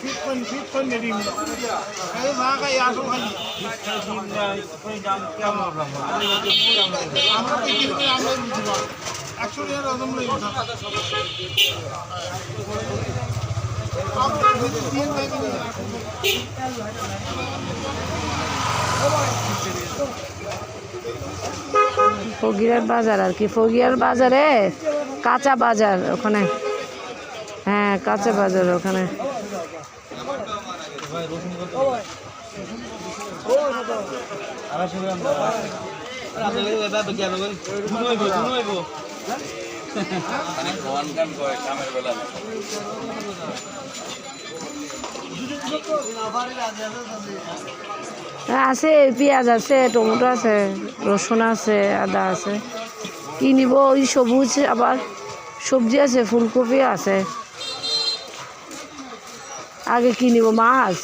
Fit নেডিম এই ভাগা ইয়াসো ভাই আমরা বিক্রি করে আমরা বুঝব 100 টাকা রকম লই আপনার যদি দিন ভাই ফকিরার বাজার আর কি, ফকিরার বাজারে কাঁচা বাজার ওখানে, হ্যাঁ কাঁচা বাজার ওখানে। আছে পেঁয়াজ আছে, টমেটো আছে, রসুন আছে, আদা আছে। কি নিব? ওই সবুজ আবার সবজি আছে, ফুলকপি আছে। আগে কি নিব? মাছ।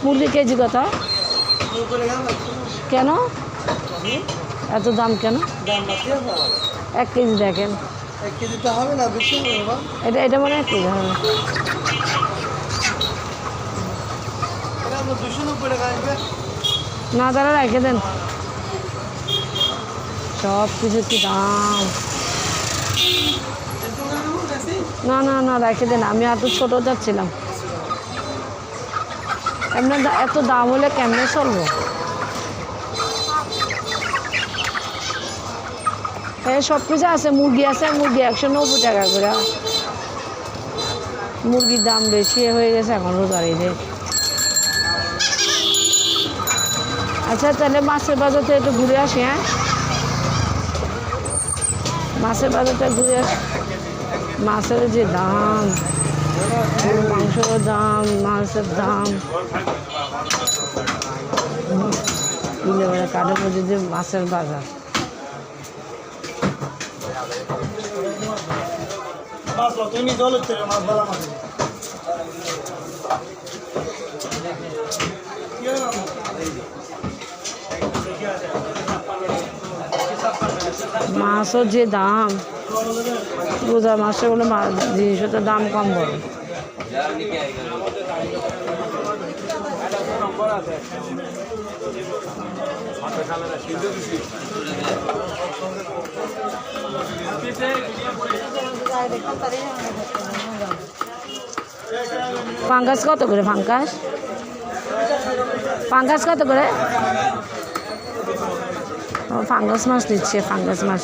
মুরগি কেজি কত? কেন এত দাম কেন? 1 কেজি দেখেন। 1 কেজি তো হবে না, বেশি হবে। এটা মনে হয় 1 কেজি হবে। না তারা রেখে দেন, সব কিছু কি দাম। না না না রেখে দেন, আমি এত ছোট যাচ্ছিলাম। এমনি এত দাম হলে কেমনে চলবো? হ্যাঁ সব কিছু আছে, মুরগি আছে, মুরগি 190 টাকা করে। মুরগির দাম বেশি হয়ে গেছে এখন রোজার ঈদে। আচ্ছা তাহলে মাছের বাজার থেকে একটু ঘুরে আসি। হ্যাঁ মাছের বাজারটা ঘুরে আসি। মাছের যে দাম, মাংসের দাম, মাছের দাম, কাঠের মধ্যে যে মাছের বাজার। মাছের যে দাম, রোজার মাসে বলে জিনিসের দাম কম বলে। পাঙ্গাস কত করে? পাঙ্গাস কত করে? ফাঙ্গাস মাছ নিচ্ছে, ফাঙ্গাস মাছ।